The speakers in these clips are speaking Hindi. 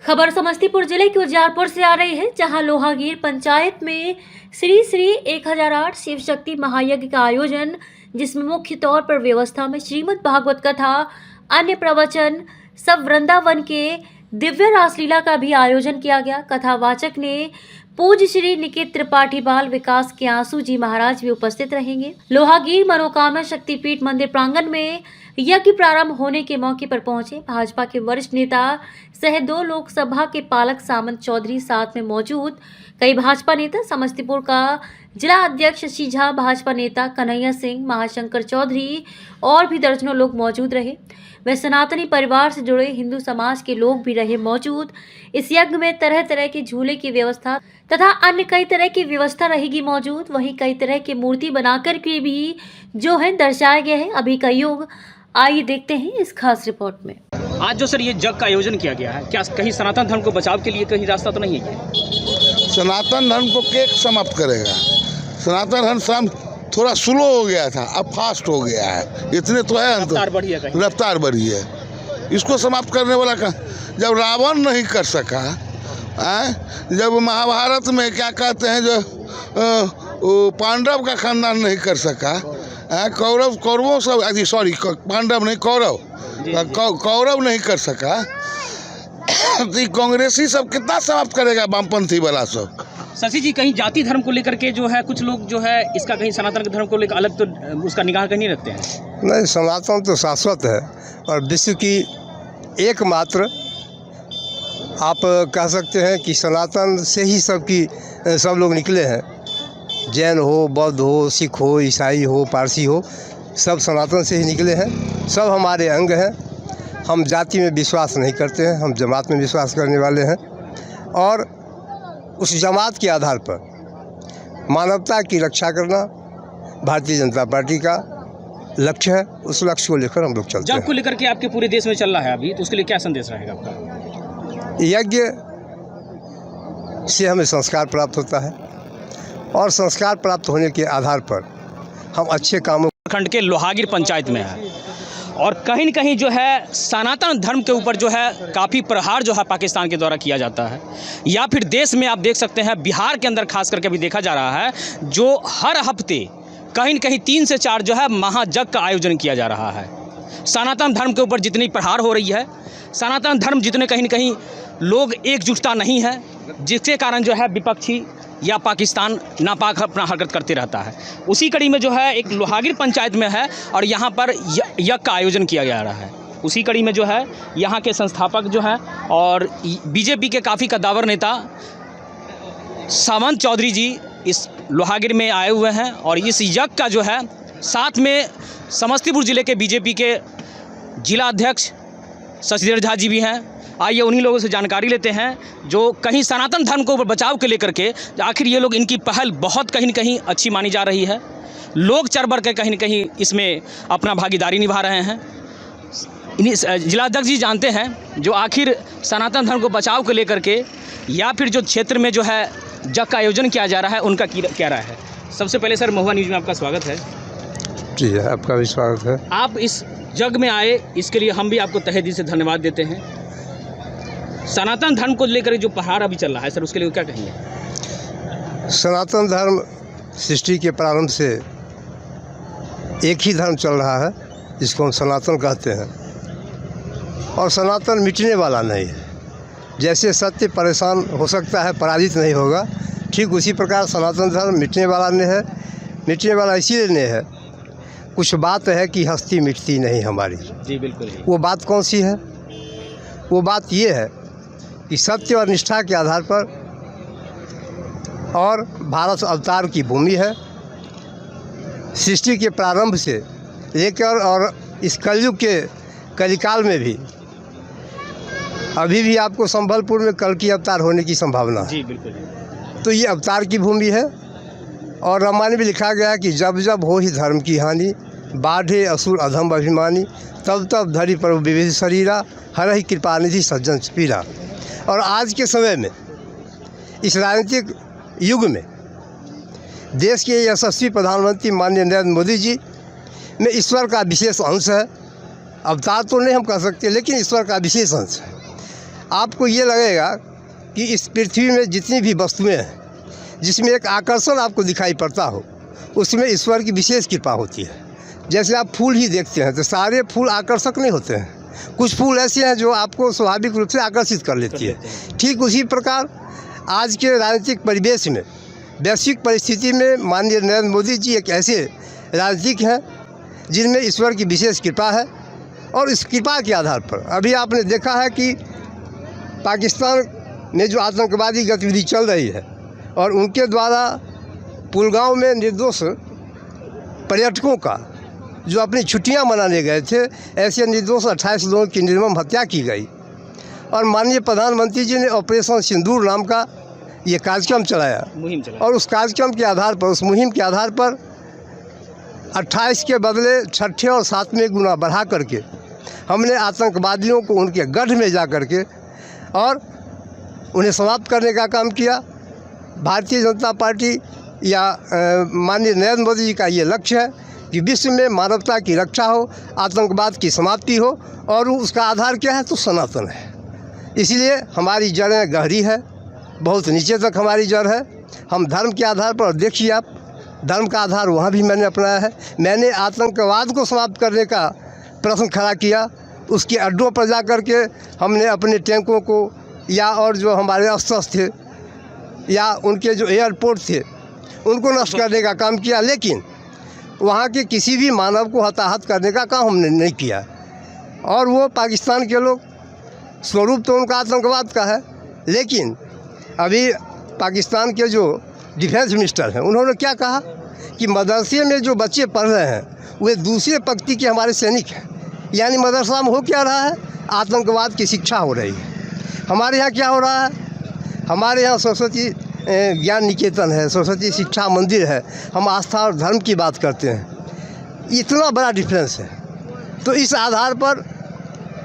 खबर समस्तीपुर जिले के उजियारपुर से आ रही है, जहां लोहागीर पंचायत में श्री श्री 1008 शिव शक्ति महायज्ञ का आयोजन, जिसमें मुख्य तौर पर व्यवस्था में श्रीमद् भागवत कथा, अन्य प्रवचन, सब वृंदावन के दिव्य रासलीला का भी आयोजन किया गया। कथावाचक ने पूज्य श्री निकेत त्रिपाठी बाल विकास के आंसू जी महाराज भी उपस्थित रहेंगे। लोहागीर मनोकामना शक्तिपीठ मंदिर प्रांगण में यज्ञ प्रारंभ होने के मौके पर पहुंचे भाजपा के वरिष्ठ नेता सह 2 लोकसभा के पालक सामंत चौधरी, साथ में मौजूद कई भाजपा नेता, समस्तीपुर का जिला अध्यक्ष सीझा भाजपा नेता कन्हैया सिंह, महाशंकर चौधरी और भी दर्जनों लोग मौजूद रहे। वे सनातनी परिवार से जुड़े हिंदू समाज के लोग भी रहे मौजूद। इस यज्ञ में तरह तरह के झूले की व्यवस्था तथा अन्य कई तरह की व्यवस्था रहेगी मौजूद। वहीं कई तरह की मूर्ति बनाकर के भी जो है दर्शाए गए हैं अभी का युग। आइए देखते हैं इस खास रिपोर्ट में। आज जो सर ये जग का आयोजन किया गया है, क्या कहीं सनातन धर्म को बचाव के लिए कहीं रास्ता तो नहीं है? सनातन धर्म को क्या समाप्त करेगा? सनातन धर्म थोड़ा स्लो हो गया था, अब फास्ट हो गया है, इतने तो है। रफ्तार बढ़ी है, रफ्तार बढ़ी है। इसको समाप्त करने वाला का जब रावण नहीं कर सका, जब महाभारत में क्या कहते हैं, जो पांडव का खानदान नहीं कर सका, कौरवों सब पांडव नहीं कौरव नहीं कर सका, तो कांग्रेसी सब कितना समाप्त करेगा? वामपंथी वाला सब। शशि जी, कहीं जाति धर्म को लेकर के जो है कुछ लोग जो है इसका कहीं सनातन के धर्म को लेकर अलग तो उसका निगाह कहीं नहीं रखते हैं? नहीं, सनातन तो शाश्वत है और विश्व की एकमात्र, आप कह सकते हैं कि सनातन से ही सब लोग निकले हैं। जैन हो, बौद्ध हो, सिख हो, ईसाई हो, पारसी हो, सब सनातन से ही निकले हैं। सब हमारे अंग हैं। हम जाति में विश्वास नहीं करते हैं, हम जमात में विश्वास करने वाले हैं और उस जमात के आधार पर मानवता की रक्षा करना भारतीय जनता पार्टी का लक्ष्य है। उस लक्ष्य को लेकर हम लोग चलते हैं। जग को लेकर के आपके पूरे देश में चल रहा है अभी, तो उसके लिए क्या संदेश रहेगा आपका? यज्ञ से हमें संस्कार प्राप्त होता है और संस्कार प्राप्त होने के आधार पर हम अच्छे कामों। खंड के लोहागीर पंचायत में है और कहीं न कहीं जो है सनातन धर्म के ऊपर जो है काफ़ी प्रहार जो है पाकिस्तान के द्वारा किया जाता है, या फिर देश में आप देख सकते हैं बिहार के अंदर खास करके भी देखा जा रहा है, जो हर हफ्ते कहीं न कहीं 3 से 4 जो है महायज्ञ का आयोजन किया जा रहा है। सनातन धर्म के ऊपर जितनी प्रहार हो रही है, सनातन धर्म जितने कहीं न कहीं लोग एकजुटता नहीं है, जिसके कारण जो है विपक्षी या पाकिस्तान नापाक अपना हरकत करते रहता है। उसी कड़ी में जो है एक लोहागीर पंचायत में है और यहाँ पर यज्ञ का आयोजन किया जा रहा है। उसी कड़ी में जो है यहाँ के संस्थापक जो हैं और बीजेपी के काफ़ी कद्दावर नेता सामंत चौधरी जी इस लोहागीर में आए हुए हैं और इस यज्ञ का जो है साथ में समस्तीपुर ज़िले के बीजेपी के जिला अध्यक्ष शशिधर झा जी भी हैं। आइए उन्हीं लोगों से जानकारी लेते हैं जो कहीं सनातन धर्म को बचाव के लेकर के आखिर ये लोग, इनकी पहल बहुत कहीं न कहीं अच्छी मानी जा रही है। लोग चढ़ बढ़ के कहीं न कहीं इसमें अपना भागीदारी निभा रहे हैं। जिलाध्यक्ष जी जानते हैं जो आखिर सनातन धर्म को बचाव को लेकर के या फिर जो क्षेत्र में जो है यज्ञ का आयोजन किया जा रहा है, उनका क्या राय है? सबसे पहले सर, महुआ न्यूज़ में आपका स्वागत है। जी, आपका भी स्वागत है। आप इस यज्ञ में आए, इसके लिए हम भी आपको तहे दिल से धन्यवाद देते हैं। सनातन धर्म को लेकर जो प्रहार अभी चल रहा है सर, उसके लिए क्या कहेंगे? सनातन धर्म सृष्टि के प्रारंभ से एक ही धर्म चल रहा है, जिसको हम सनातन कहते हैं, और सनातन मिटने वाला नहीं है। जैसे सत्य परेशान हो सकता है, पराजित नहीं होगा, ठीक उसी प्रकार सनातन धर्म मिटने वाला नहीं है। मिटने वाला इसीलिए नहीं है, कुछ बात है कि हस्ती मिटती नहीं हमारी। जी बिल्कुल। वो बात कौन सी है? वो बात ये है कि सत्य और निष्ठा के आधार पर, और भारत अवतार की भूमि है। सृष्टि के प्रारंभ से लेकर और इस कलयुग के कलिकाल में भी अभी भी आपको संबलपुर में कल की अवतार होने की संभावना है। जी बिल्कुल। तो ये अवतार की भूमि है और रामायण में लिखा गया है कि जब जब हो ही धर्म की हानि, बाढ़े असुर अधम अभिमानी, तब तब धरी पर विविध शरीरा, हर ही कृपा निधि सज्जन पीरा। और आज के समय में, इस राजनीतिक युग में, देश के यशस्वी प्रधानमंत्री माननीय नरेंद्र मोदी जी में ईश्वर का विशेष अंश है। अवतार तो नहीं हम कह सकते, लेकिन ईश्वर का विशेष अंश है। आपको ये लगेगा कि इस पृथ्वी में जितनी भी वस्तुएं हैं, जिसमें एक आकर्षण आपको दिखाई पड़ता हो, उसमें ईश्वर की विशेष कृपा होती है। जैसे आप फूल ही देखते हैं तो सारे फूल आकर्षक नहीं होते हैं, कुछ फूल ऐसे हैं जो आपको स्वाभाविक रूप से आकर्षित कर लेती है। ठीक उसी प्रकार आज के राजनीतिक परिवेश में, वैश्विक परिस्थिति में माननीय नरेंद्र मोदी जी एक ऐसे राजनीतिक हैं जिनमें ईश्वर की विशेष कृपा है। और इस कृपा के आधार पर अभी आपने देखा है कि पाकिस्तान में जो आतंकवादी गतिविधि चल रही है और उनके द्वारा पुलगांव में निर्दोष पर्यटकों का जो अपनी छुट्टियां मनाने गए थे, ऐसे निर्दोष 28 लोगों की निर्मम हत्या की गई। और माननीय प्रधानमंत्री जी ने ऑपरेशन सिंदूर नाम का ये कार्यक्रम चलाया, मुहिम चला। और उस कार्यक्रम के आधार पर, उस मुहिम के आधार पर 28 के बदले 6ठे और 7वें गुना बढ़ा करके हमने आतंकवादियों को उनके गढ़ में जा कर के और उन्हें समाप्त करने का काम किया। भारतीय जनता पार्टी या माननीय नरेंद्र मोदी जी का ये लक्ष्य है कि विश्व में मानवता की रक्षा हो, आतंकवाद की समाप्ति हो, और उसका आधार क्या है? तो सनातन है। इसलिए हमारी जड़ें गहरी है, बहुत नीचे तक हमारी जड़ है। हम धर्म के आधार पर, देखिए आप, धर्म का आधार वहाँ भी मैंने अपनाया है। मैंने आतंकवाद को समाप्त करने का प्रश्न खड़ा किया, उसके अड्डों पर जा कर के हमने अपने टैंकों को या और जो हमारे अस्त्र थे या उनके जो एयरपोर्ट थे उनको नष्ट करने का काम किया, लेकिन वहाँ के किसी भी मानव को हताहत करने का काम हमने नहीं किया। और वो पाकिस्तान के लोग, स्वरूप तो उनका आतंकवाद का है, लेकिन अभी पाकिस्तान के जो डिफेंस मिनिस्टर हैं उन्होंने क्या कहा कि मदरसे में जो बच्चे पढ़ रहे हैं वे दूसरे पंक्ति के हमारे सैनिक हैं। यानी मदरसा में हो क्या रहा है? आतंकवाद की शिक्षा हो रही है। हमारे यहाँ क्या हो रहा है? हमारे यहाँ सरस्वती ज्ञान निकेतन है, सरस्वती शिक्षा मंदिर है, हम आस्था और धर्म की बात करते हैं। इतना बड़ा डिफरेंस है। तो इस आधार पर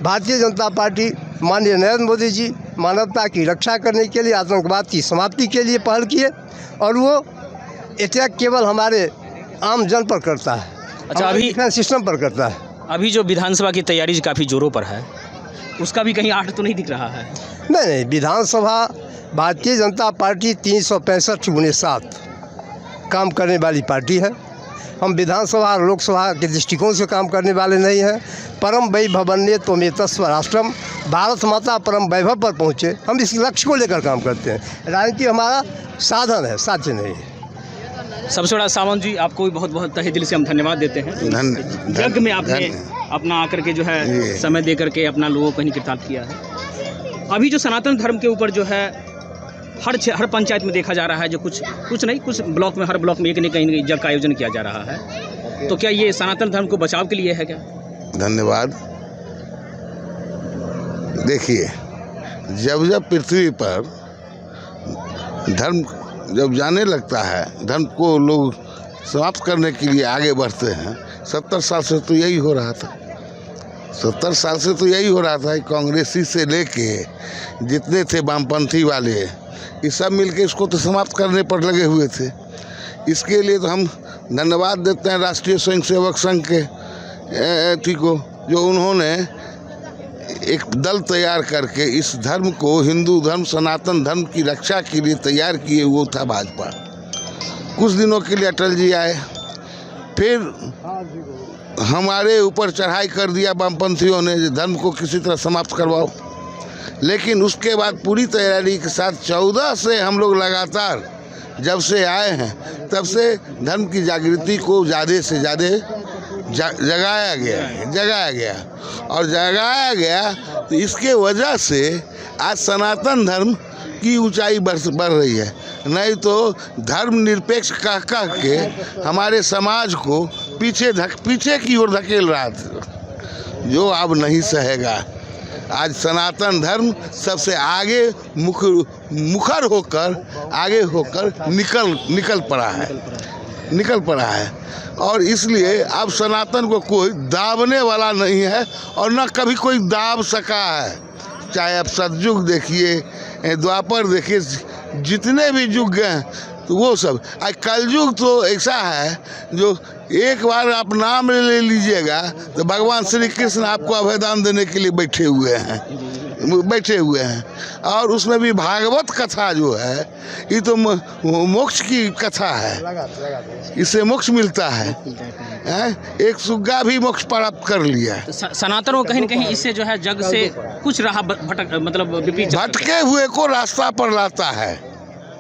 भारतीय जनता पार्टी, माननीय नरेंद्र मोदी जी मानवता की रक्षा करने के लिए, आतंकवाद की समाप्ति के लिए पहल किए, और वो अटैक केवल हमारे आम जन पर करता है। अच्छा, अभी डिफेंस सिस्टम पर करता है। अभी जो विधानसभा की तैयारी काफ़ी जोरों पर है, उसका भी कहीं आठ तो नहीं दिख रहा है? नहीं, विधानसभा भारतीय जनता पार्टी 365-7 काम करने वाली पार्टी है। हम विधानसभा और लोकसभा के दृष्टिकोण से काम करने वाले नहीं हैं। परम वैभवन्ये त्वमेतस्व राष्ट्रम, भारत माता परम वैभव पर पहुँचे, हम इस लक्ष्य को लेकर काम करते हैं। राजनीति हमारा साधन है, साध्य नहीं है। सबसे बड़ा सावंत जी, आपको भी बहुत बहुत तहे दिल से हम धन्यवाद देते हैं। यज्ञ में आपने अपना आकर के जो है समय दे करके अपना लोगों को कृतार्थ किया है। अभी जो सनातन धर्म के ऊपर जो है हर पंचायत में देखा जा रहा है, जो कुछ नहीं, कुछ ब्लॉक में, हर ब्लॉक में एक न कहीं यज्ञ का आयोजन किया जा रहा है। तो क्या ये सनातन धर्म को बचाव के लिए है क्या? धन्यवाद। देखिए, जब पृथ्वी पर धर्म जब जाने लगता है, धर्म को लोग समाप्त करने के लिए आगे बढ़ते हैं। 70 साल से तो यही हो रहा था। 70 साल से तो यही हो रहा था। कांग्रेसी से लेके जितने थे वामपंथी वाले, ये सब मिलके इसको तो समाप्त करने पर लगे हुए थे। इसके लिए तो हम धन्यवाद देते हैं राष्ट्रीय स्वयंसेवक संघ के को, जो उन्होंने एक दल तैयार करके इस धर्म को, हिंदू धर्म, सनातन धर्म की रक्षा के लिए तैयार किए। वो था भाजपा। कुछ दिनों के लिए अटल जी आए, फिर हमारे ऊपर चढ़ाई कर दिया वामपंथियों ने, धर्म को किसी तरह समाप्त करवाओ। लेकिन उसके बाद पूरी तैयारी के साथ 14 से हम लोग लगातार जब से आए हैं, तब से धर्म की जागृति को ज़्यादा से ज़्यादा जगाया गया। तो इसके वजह से आज सनातन धर्म की ऊंचाई बढ़ रही है। नहीं तो धर्म निरपेक्ष कह के हमारे समाज को पीछे की ओर धकेल रहा था, जो अब नहीं सहेगा। आज सनातन धर्म सबसे आगे मुखर होकर निकल पड़ा है। और इसलिए अब सनातन को कोई दाबने वाला नहीं है, और न कभी कोई दाब सका है। चाहे आप सतयुग देखिए, द्वापर देखिए, जितने भी युग हैं, तो वो सब। आज कलयुग तो ऐसा है जो एक बार आप नाम ले लीजिएगा तो भगवान श्री कृष्ण आपको अभयदान देने के लिए बैठे हुए हैं। बैठे हुए हैं, और उसमें भी भागवत कथा जो है ये तो मोक्ष की कथा है, इससे मोक्ष मिलता है। एक सुग्गा भी मोक्ष प्राप्त कर लिया। तो सनातन को कहीं न कहीं इससे जो है जग से कुछ रहा भटक मतलब विपरीत भटके हुए को रास्ता पर लाता है।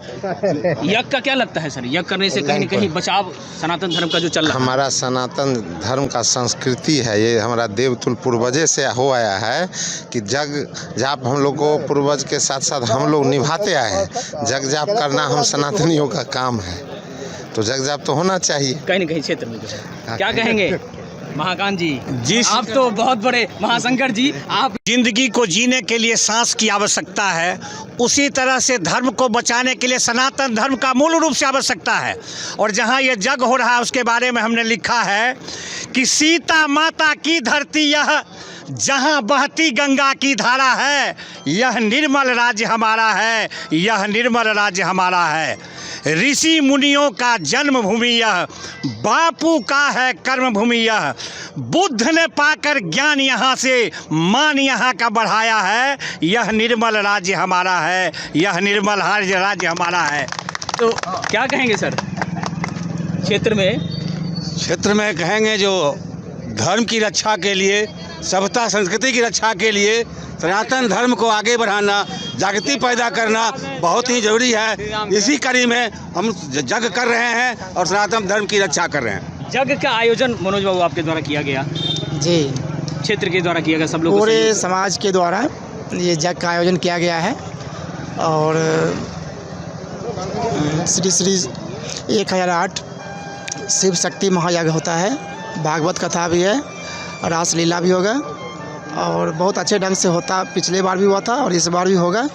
यज्ञ का क्या लगता है सर? यज्ञ करने से कहीं न कहीं बचाव सनातन धर्म का जो चल रहा है? हमारा सनातन धर्म का संस्कृति है, ये हमारा देवतुल पूर्वजे से हो आया है कि जग जाप हम लोग को पूर्वज के साथ साथ हम लोग निभाते आए हैं। जग जाप करना हम सनातनियों का काम है, तो जग जाप तो होना चाहिए कहीं न कहीं क्षेत्र में जो है। क्या कहेंगे महाकांत जी? आप तो बहुत बड़े महाशंकर जी, आप जिंदगी को जीने के लिए सांस की आवश्यकता है, उसी तरह से धर्म को बचाने के लिए सनातन धर्म का मूल रूप से आवश्यकता है। और जहाँ ये जग हो रहा है उसके बारे में हमने लिखा है कि सीता माता की धरती यह, जहाँ बहती गंगा की धारा है, यह निर्मल राज्य हमारा है, यह निर्मल राज्य हमारा है। ऋषि मुनियों का जन्म भूमि यह, बापू का है कर्म भूमि यह। बुद्ध ने पाकर ज्ञान यहाँ से मान यहाँ का बढ़ाया है, यह निर्मल राज्य हमारा है, यह निर्मल राज्य हमारा है। तो क्या कहेंगे सर क्षेत्र में कहेंगे जो धर्म की रक्षा के लिए, सभ्यता संस्कृति की रक्षा के लिए सनातन धर्म को आगे बढ़ाना, जागृति पैदा करना बहुत ही ज़रूरी है। इसी कड़ी में हम जग कर रहे हैं और सनातन धर्म की रक्षा कर रहे हैं। जग का आयोजन मनोज बाबू आपके द्वारा किया गया? जी, क्षेत्र के द्वारा किया गया, सब लोग पूरे समाज के द्वारा ये जग का आयोजन किया गया है। और श्री श्री 1008 शिव शक्ति महायज्ञ होता है, भागवत कथा भी है, रासलीला भी होगा, और बहुत अच्छे ढंग से होता। पिछले बार भी हुआ था और इस बार भी होगा,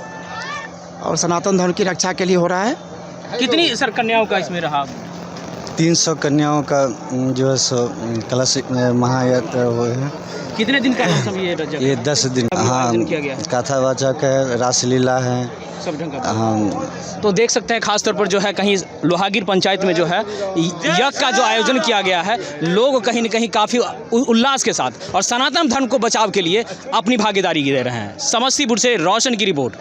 और सनातन धर्म की रक्षा के लिए हो रहा है। कितनी सर कन्याओं का इसमें रहा? 300 कन्याओं का जो है सो कलश महायज्ञ हुए हैं। कितने दिन का सब ये 10 दिन। हाँ, कथा वाचक है, रासलीला है, सब ढंग का। हाँ, तो देख सकते हैं खास तौर पर जो है कहीं लोहागीर पंचायत में जो है यज्ञ का जो आयोजन किया गया है, लोग कहीं न कहीं काफ़ी उल्लास के साथ और सनातन धर्म को बचाव के लिए अपनी भागीदारी दे रहे हैं। समस्तीपुर से रोशन की रिपोर्ट।